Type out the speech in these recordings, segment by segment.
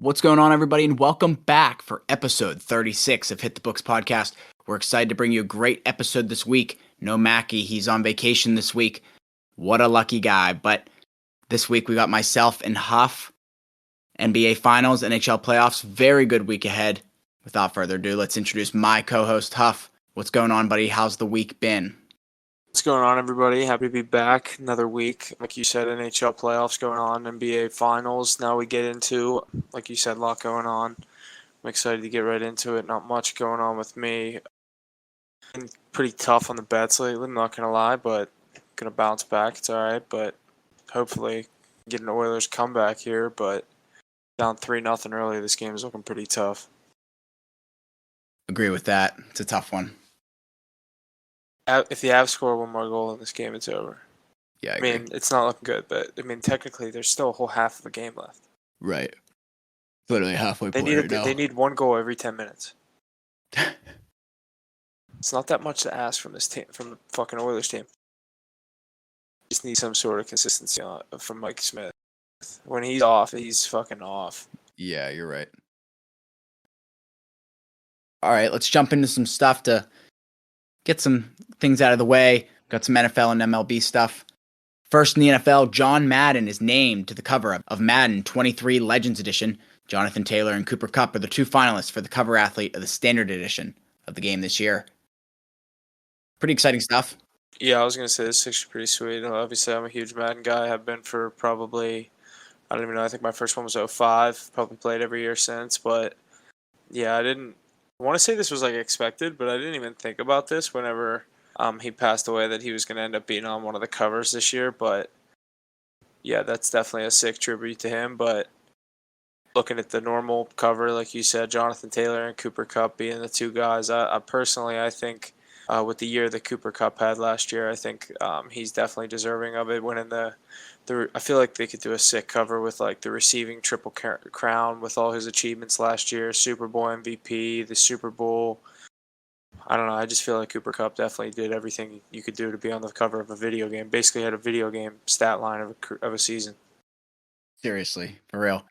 What's going on, everybody, and welcome back for episode 36 of Hit the Books podcast. We're excited to bring you a great episode this week. No Mackie, he's on vacation this week. What a lucky guy. But this week we got myself and Huff, NBA Finals, NHL playoffs. Very good week ahead. Without further ado, let's introduce my co-host, Huff. What's going on, buddy? How's the week been? What's going on, everybody? Happy to be back. Another week. Like you said, NHL playoffs going on, NBA Finals. Now we get into, like you said, a lot going on. I'm excited to get right into it. Not much going on with me. Been pretty tough on the bets lately, I'm not going to lie, but going to bounce back. It's all right, but hopefully get an Oilers comeback here, but down 3-0 early, this game is looking pretty tough. Agree with that. It's a tough one. If the Avs score one more goal in this game, it's over. Yeah, I mean, it's not looking good, but I mean, technically, there's still a whole half of a game left. Right. Literally halfway point right now. They need one goal every 10 minutes. It's not that much to ask from this team, from the fucking Oilers team. Just need some sort of consistency from Mike Smith. When he's off, he's fucking off. Yeah, you're right. All right, let's jump into some stuff to get some things out of the way. Got some NFL and MLB stuff. First in the NFL, John Madden is named to the cover of Madden 23 Legends Edition. Jonathan Taylor and Cooper Kupp are the two finalists for the cover athlete of the Standard Edition of the game this year. Pretty exciting stuff. Yeah, I was going to say this is actually pretty sweet. Obviously, I'm a huge Madden guy. I have been for probably, I don't even know, I think my first one was 05. Probably played every year since. But yeah, I want to say this was like expected, but I didn't even think about this whenever he passed away, that he was going to end up being on one of the covers this year. But yeah, that's definitely a sick tribute to him. But looking at the normal cover, like you said, Jonathan Taylor and Cooper Kupp being the two guys, I personally, I think with the year that Cooper Kupp had last year, I think he's definitely deserving of it. Winning I feel like they could do a sick cover with like the receiving triple crown with all his achievements last year, Super Bowl MVP, the Super Bowl. I don't know. I just feel like Cooper Kupp definitely did everything you could do to be on the cover of a video game. Basically, had a video game stat line of a season. Seriously, for real.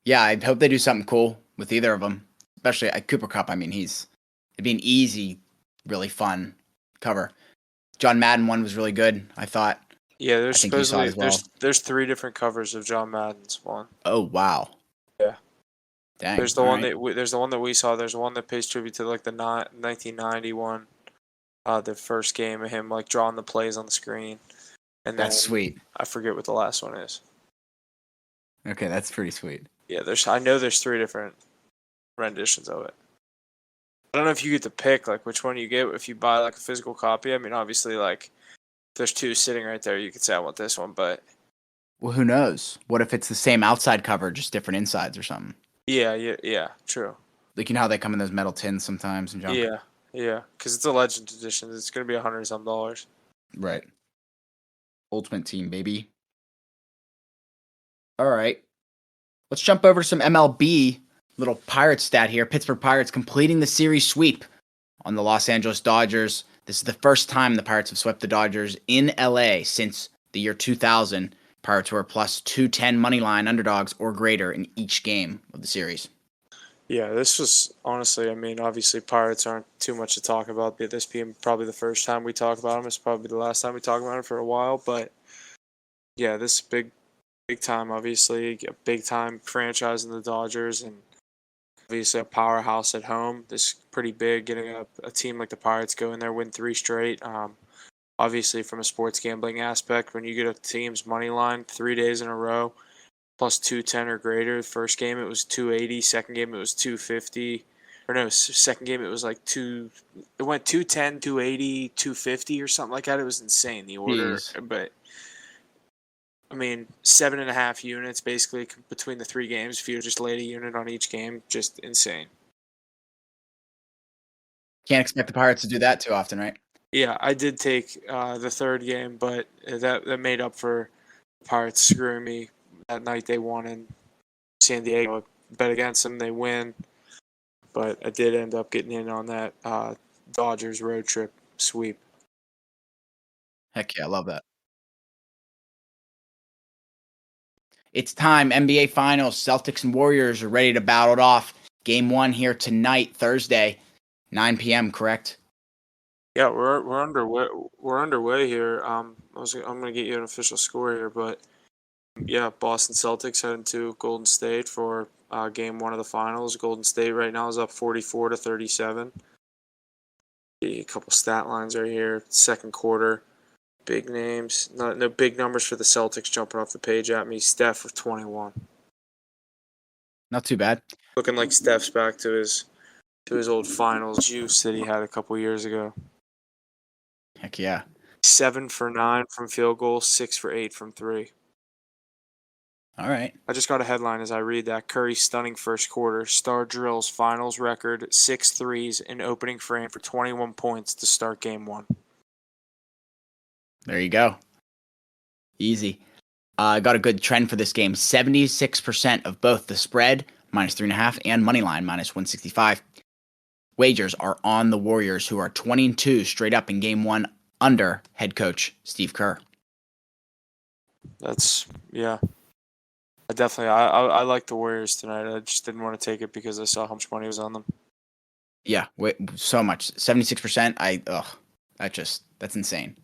Yeah, I hope they do something cool with either of them, especially at Cooper Kupp. I mean, it'd be an easy, really fun cover. John Madden one was really good, I thought. Yeah, there's supposedly well. there's 3 different covers of John Madden's one. Oh wow. Yeah. Dang. There's the one that we saw. There's one that pays tribute to like the 1990 one, the first game of him like drawing the plays on the screen, and that's sweet. I forget what the last one is. Okay, that's pretty sweet. Yeah, I know there's 3 different renditions of it. I don't know if you get to pick like which one you get if you buy like a physical copy. I mean, obviously, like there's 2 sitting right there. You could say I want this one, but well, who knows? What if it's the same outside cover, just different insides or something? Yeah, true. Like, you know how they come in those metal tins sometimes and junk? Yeah, because it's a Legend Edition. It's going to be $100-some. Right. Ultimate Team, baby. All right. Let's jump over to some MLB. Little Pirates stat here. Pittsburgh Pirates completing the series sweep on the Los Angeles Dodgers. This is the first time the Pirates have swept the Dodgers in LA since the year 2000. Pirates were plus 210 money line underdogs or greater in each game of the series. Yeah, this was honestly, I mean, obviously Pirates aren't too much to talk about. This being probably the first time we talk about them. It's probably the last time we talk about it for a while. But yeah, this big time, obviously, a big time franchise in the Dodgers, and obviously a powerhouse at home. This is pretty big, getting a team like the Pirates go in there, win 3 straight. Obviously, from a sports gambling aspect, when you get a team's money line 3 days in a row, plus 210 or greater. The first game it was 280. Second game it was 250. Or no, second game it was like it went 210, 280, 250 or something like that. It was insane, the order. Jeez. But I mean, 7.5 units basically between the 3 games. If you just laid a unit on each game, just insane. Can't expect the Pirates to do that too often, right? Yeah, I did take the third game, but that made up for the Pirates screwing me that night. They won in San Diego. I bet against them, they win. But I did end up getting in on that Dodgers road trip sweep. Heck yeah, I love that. It's time. NBA Finals. Celtics and Warriors are ready to battle it off. Game 1 here tonight, Thursday, 9 p.m., correct? Yeah, we're underway. We're underway here. I'm gonna get you an official score here, but yeah, Boston Celtics heading to Golden State for Game 1 of the Finals. Golden State right now is up 44-37. A couple stat lines right here. Second quarter, big names. No big numbers for the Celtics jumping off the page at me. Steph with 21, Not too bad. looking like Steph's back to his old Finals juice that he had a couple years ago. Heck yeah. 7 for 9 from field goal, 6 for 8 from three. All right. I just got a headline as I read that. Curry stunning first quarter. Star drills finals record, 6 threes in opening frame for 21 points to start game 1. There you go. Easy. Got a good trend for this game. 76% of both the spread, -3.5, and money line, -165. Wagers are on the Warriors, who are 20-2 straight up in game 1 under head coach Steve Kerr. Yeah. I like the Warriors tonight. I just didn't want to take it because I saw how much money was on them. Yeah, so much. 76%. That's insane.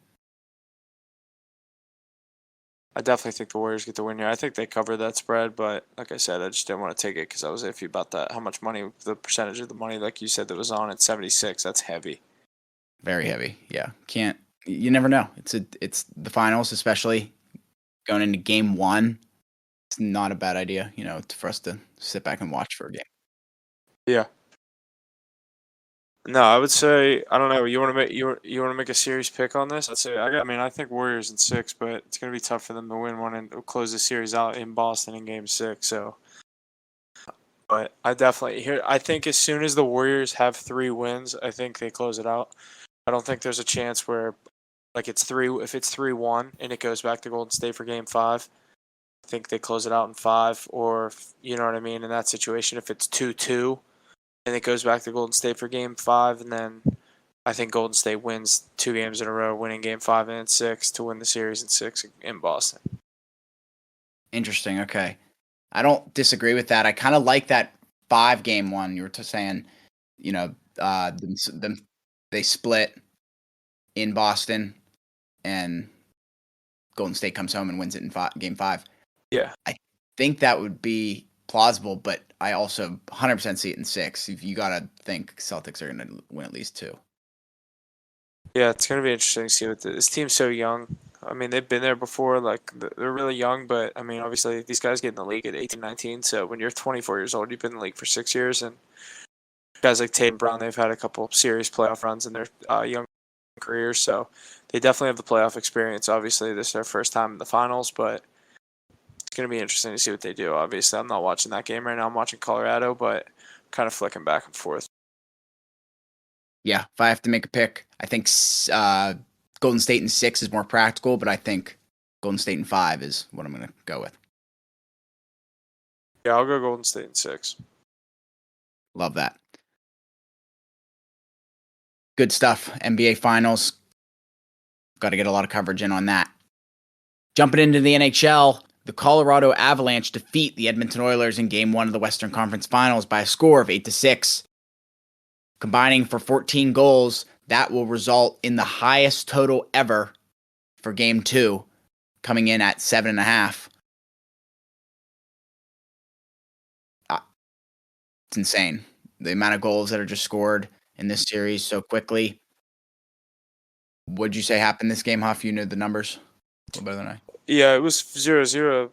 I definitely think the Warriors get the win here. I think they cover that spread, but like I said, I just didn't want to take it because I was iffy about that. How much money, the percentage of the money, like you said, that was on at 76. That's heavy. Very heavy. Yeah, you never know. It's the finals, especially going into game 1. It's not a bad idea, for us to sit back and watch for a game. Yeah. No, I would say I don't know. You want to make a serious pick on this? I think Warriors in 6, but it's gonna be tough for them to win one and close the series out in Boston in Game 6. So, but I think as soon as the Warriors have 3 wins, I think they close it out. I don't think there's a chance where like it's 3 if it's 3-1 and it goes back to Golden State for Game 5. I think they close it out in 5, or you know what I mean. In that situation, if it's 2-2. And it goes back to Golden State for Game 5, and then I think Golden State wins 2 games in a row, winning Game 5 and 6 to win the series in 6 in Boston. Interesting. Okay, I don't disagree with that. I kind of like that 5-game one. You were saying, they split in Boston, and Golden State comes home and wins it in Game 5. Yeah, I think that would be plausible, but I also 100% see it in 6. You got to think Celtics are going to win at least 2. Yeah, it's going to be interesting to see what this team's so young. I mean, they've been there before. Like, they're really young, but, I mean, obviously, these guys get in the league at 18, 19. So when you're 24 years old, you've been in the league for 6 years. And guys like Tatum Brown, they've had a couple serious playoff runs in their young careers. So they definitely have the playoff experience. Obviously, this is their first time in the finals, but it's going to be interesting to see what they do. Obviously, I'm not watching that game right now. I'm watching Colorado, but kind of flicking back and forth. Yeah, if I have to make a pick, I think Golden State in 6 is more practical, but I think Golden State in 5 is what I'm going to go with. Yeah, I'll go Golden State in 6. Love that. Good stuff. NBA Finals. Got to get a lot of coverage in on that. Jumping into the NHL, the Colorado Avalanche defeat the Edmonton Oilers in Game 1 of the Western Conference Finals by a score of 8-6. Combining for 14 goals, that will result in the highest total ever for Game 2, coming in at 7.5. It's insane. The amount of goals that are just scored in this series so quickly. What'd you say happened this game, Huff? You knew the numbers a little better than I. Yeah, it was 0-0.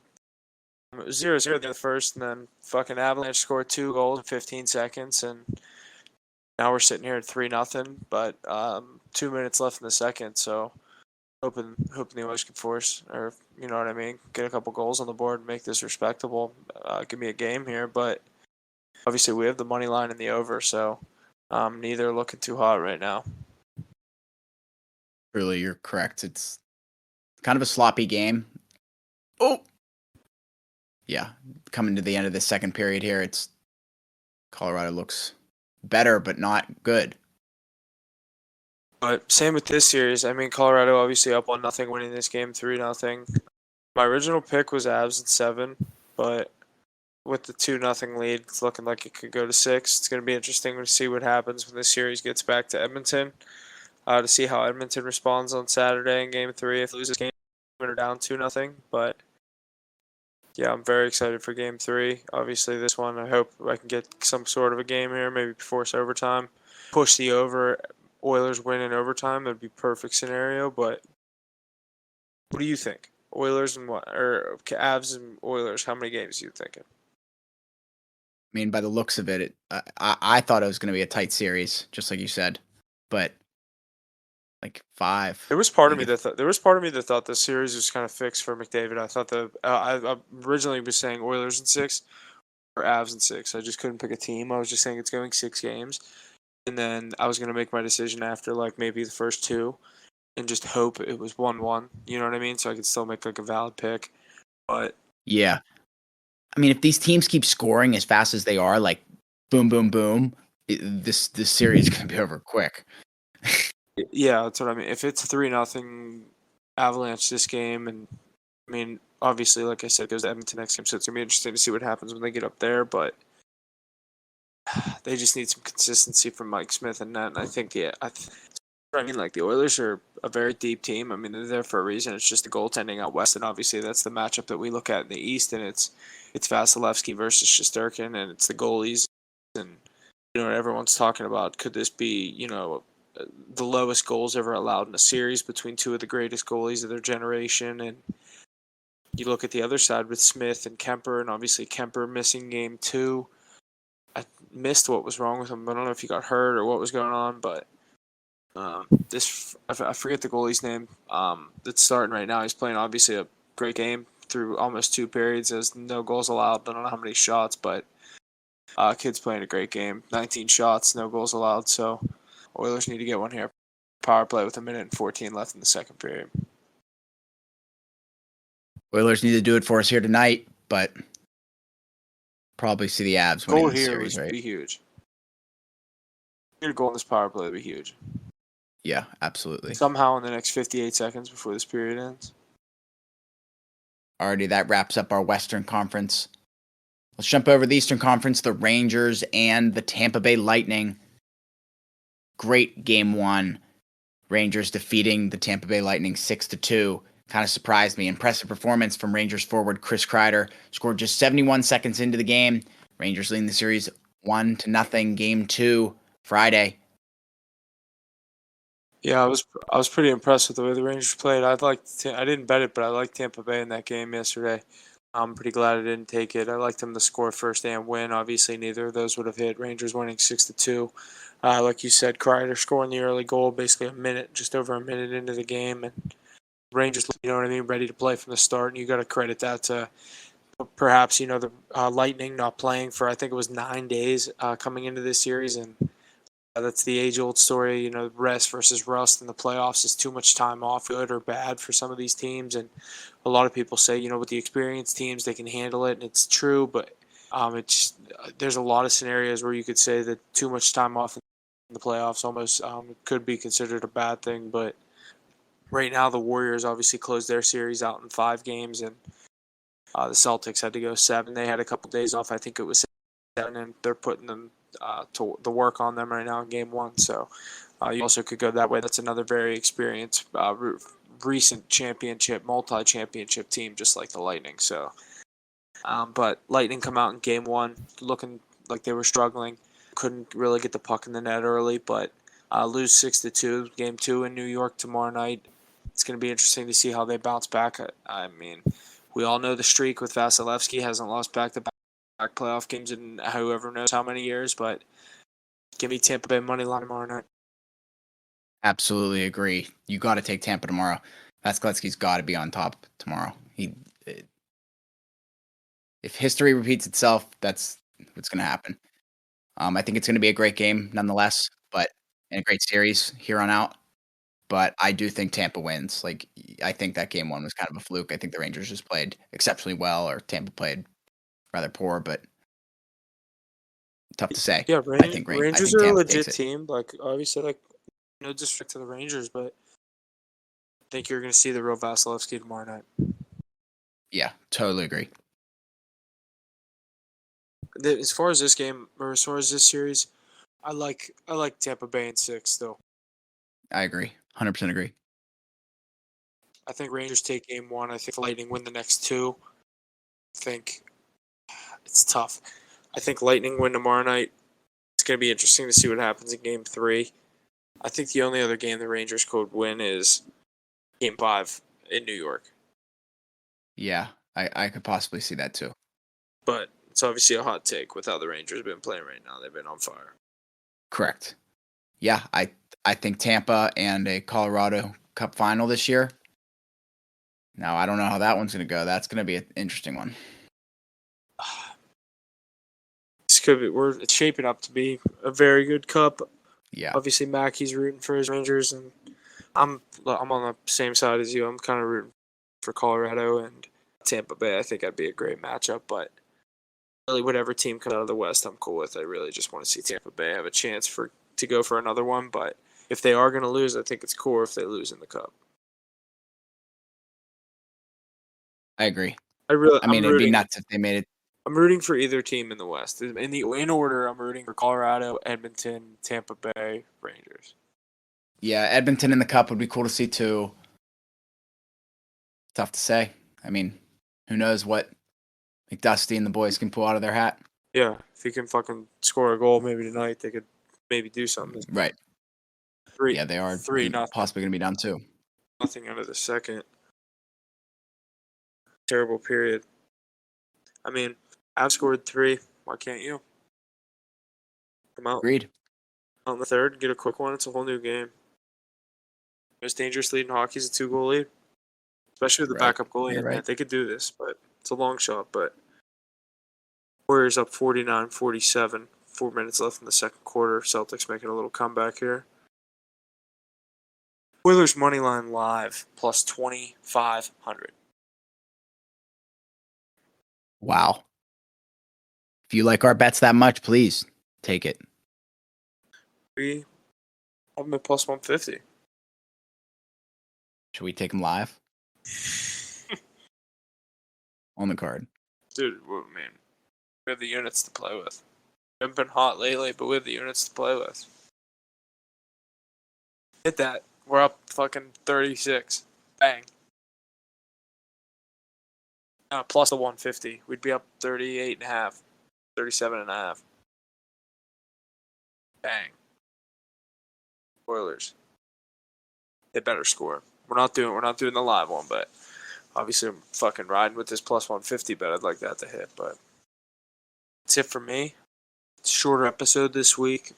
0-0 in the first, and then fucking Avalanche scored 2 goals in 15 seconds, and now we're sitting here at 3-0. But 2 minutes left in the second, so hoping the Oilers can force, or you know what I mean, get a couple goals on the board, make this respectable. Give me a game here, but obviously we have the money line in the over, so neither are looking too hot right now. Truly, you're correct. It's kind of a sloppy game. Oh, yeah. Coming to the end of the second period here, it's Colorado looks better, but not good. But same with this series. I mean, Colorado obviously up 1-0, winning this game 3-0. My original pick was Avs in 7, but with the 2-0 lead, it's looking like it could go to 6. It's going to be interesting to see what happens when this series gets back to Edmonton. To see how Edmonton responds on Saturday in Game 3 if they lose this game or down 2-0. But yeah, I'm very excited for Game 3. Obviously, this one, I hope I can get some sort of a game here, maybe force overtime. Push the over, Oilers win in overtime. That'd be perfect scenario. But what do you think? Oilers and what? Or Avs and Oilers, how many games are you thinking? I mean, by the looks of it, I thought it was going to be a tight series, just like you said, but like 5. There was part of Like me if, that thought the series was kind of fixed for McDavid. I thought I originally was saying Oilers in 6 or Avs in 6. I just couldn't pick a team. I was just saying it's going 6 games, and then I was going to make my decision after like maybe the first 2, and just hope it was 1-1. You know what I mean? So I could still make like a valid pick. But yeah. I mean, if these teams keep scoring as fast as they are, like boom, boom, boom, this series is going to be over quick. yeah, that's what I mean. If it's 3-0 Avalanche this game, and I mean, obviously, like I said, it goes to Edmonton next game, so it's gonna be interesting to see what happens when they get up there. But they just need some consistency from Mike Smith and net. And I think, yeah, I mean, like the Oilers are a very deep team. I mean, they're there for a reason. It's just the goaltending out west, and obviously that's the matchup that we look at in the East, and it's Vasilevsky versus Shesterkin, and it's the goalies, and everyone's talking about could this be the lowest goals ever allowed in a series between two of the greatest goalies of their generation, and you look at the other side with Smith and Kemper, and obviously Kemper missing Game 2. I missed what was wrong with him. I don't know if he got hurt or what was going on, but I forget the goalie's name that's starting right now. He's playing obviously a great game through almost 2 periods. There's no goals allowed. I don't know how many shots, but kid's playing a great game. 19 shots, no goals allowed. So Oilers need to get one here. Power play with 1:14 left in the second period. Oilers need to do it for us here tonight, but probably see the Avs winning Goal the here series, would right? be huge. Your goal in this power play would be huge. Yeah, absolutely. Somehow in the next 58 seconds before this period ends. Alrighty, that wraps up our Western Conference. Let's jump over the Eastern Conference, the Rangers and the Tampa Bay Lightning. Great game 1. Rangers defeating the Tampa Bay Lightning 6-2. Kind of surprised me. Impressive performance from Rangers forward Chris Kreider. Scored just 71 seconds into the game. Rangers leading the series 1-0. Game 2, Friday. Yeah, I was pretty impressed with the way the Rangers played. I didn't bet it, but I liked Tampa Bay in that game yesterday. I'm pretty glad I didn't take it. I liked them to score first and win. Obviously, neither of those would have hit. Rangers winning 6-2. Like you said, Kreider scoring the early goal, basically just over a minute into the game, and Rangers, you know what I mean, ready to play from the start. And you got to credit that to perhaps the Lightning not playing for I think it was 9 days coming into this series, and that's the age-old story. Rest versus rust in the playoffs is too much time off, good or bad for some of these teams. And a lot of people say, with the experienced teams, they can handle it, and it's true. But there's a lot of scenarios where you could say that too much time off in the playoffs almost could be considered a bad thing. But right now, the Warriors obviously closed their series out in 5 games, and the Celtics had to go 7. They had a couple days off. I think it was 7, and they're putting them to the work on them right now in Game 1. So you also could go that way. That's another very experienced, recent championship, multi-championship team, just like the Lightning. So, but Lightning come out in Game 1 looking like they were struggling. Couldn't really get the puck in the net early, but lose 6-2. Game 2 in New York tomorrow night. It's going to be interesting to see how they bounce back. I mean, we all know the streak with Vasilevsky. Hasn't lost back-to-back playoff games in whoever knows how many years, but give me Tampa Bay money line tomorrow night. Absolutely agree. You got to take Tampa tomorrow. Vasilevsky's got to be on top tomorrow. If history repeats itself, that's what's going to happen. I think it's going to be a great game nonetheless, but and a great series here on out. But I do think Tampa wins. Like, I think that game 1 was kind of a fluke. I think the Rangers just played exceptionally well, or Tampa played rather poor, but tough to say. Yeah, I think Rangers are a Tampa takes legit it. team. Like, obviously, like, no disrespect to the Rangers, but I think you're going to see the real Vasilevsky tomorrow night. Yeah, totally agree. As far as this game, or as far as this series, I like Tampa Bay in 6 though. I agree. 100% agree. I think Rangers take game 1. I think Lightning win the next 2. I think it's tough. I think Lightning win tomorrow night. It's going to be interesting to see what happens in game 3. I think the only other game the Rangers could win is game 5 in New York. Yeah, I could possibly see that too. But it's obviously a hot take with how the Rangers have been playing right now. They've been on fire. Correct. Yeah, I think Tampa and a Colorado Cup final this year. Now, I don't know how that one's going to go. That's going to be an interesting one. It's shaping up to be a very good cup. Yeah. Obviously, Mackey's rooting for his Rangers, and I'm on the same side as you. I'm kind of rooting for Colorado and Tampa Bay. I think that'd be a great matchup, but really, whatever team comes out of the West, I'm cool with. I really just want to see Tampa Bay have a chance to go for another one. But if they are going to lose, I think it's cool if they lose in the cup. I agree. I'm it'd be nuts if they made it. I'm rooting for either team in the West. In order, I'm rooting for Colorado, Edmonton, Tampa Bay, Rangers. Yeah, Edmonton in the Cup would be cool to see too. Tough to say. I mean, who knows what McDusty and the boys can pull out of their hat. Yeah, if you can fucking score a goal maybe tonight, they could maybe do something. Right. 3. Yeah, they are 3-0. Possibly going to be down 2. Nothing out of the second. Terrible period. I mean, I've scored 3. Why can't you? Come out. Agreed. On the third, get a quick one. It's a whole new game. Most dangerous lead in hockey is a 2-goal lead, especially with the backup goalie in that. They could do this, but it's a long shot. But Warriors up 49-47. 4 minutes left in the second quarter. Celtics making a little comeback here. Oilers money line live plus 2,500. Wow. If you like our bets that much, please take it. We have them at plus 150. Should we take them live? On the card. Dude, man, we have the units to play with. We haven't been hot lately, but we have the units to play with. Hit that. We're up fucking 36. Bang. Plus the 150. We'd be up 38.5. 37.5. Bang. Oilers. They better score. We're not doing the live one, but obviously I'm fucking riding with this plus 150 bet. I'd like that to hit, but that's it for me. It's a shorter episode this week.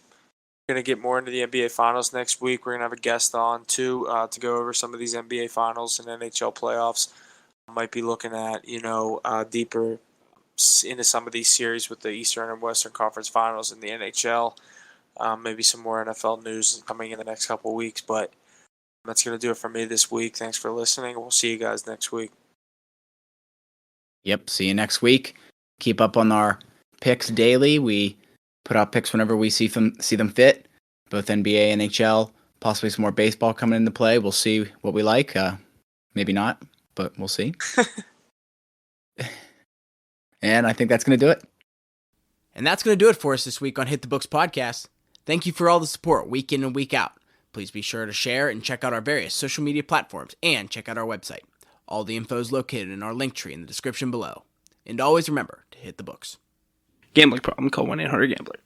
We're going to get more into the NBA Finals next week. We're going to have a guest on, too, to go over some of these NBA Finals and NHL playoffs. Might be looking at, deeper into some of these series with the Eastern and Western Conference Finals in the NHL. Maybe some more NFL news coming in the next couple of weeks, but that's going to do it for me this week. Thanks for listening. We'll see you guys next week. Yep, see you next week. Keep up on our picks daily. We put out picks whenever we see them fit. Both NBA, NHL, possibly some more baseball coming into play. We'll see what we like. Maybe not, but we'll see. And I think that's going to do it. And that's going to do it for us this week on Hit the Books Podcast. Thank you for all the support week in and week out. Please be sure to share and check out our various social media platforms and check out our website. All the info is located in our link tree in the description below. And always remember to hit the books. Gambling problem, call 1-800-GAMBLER.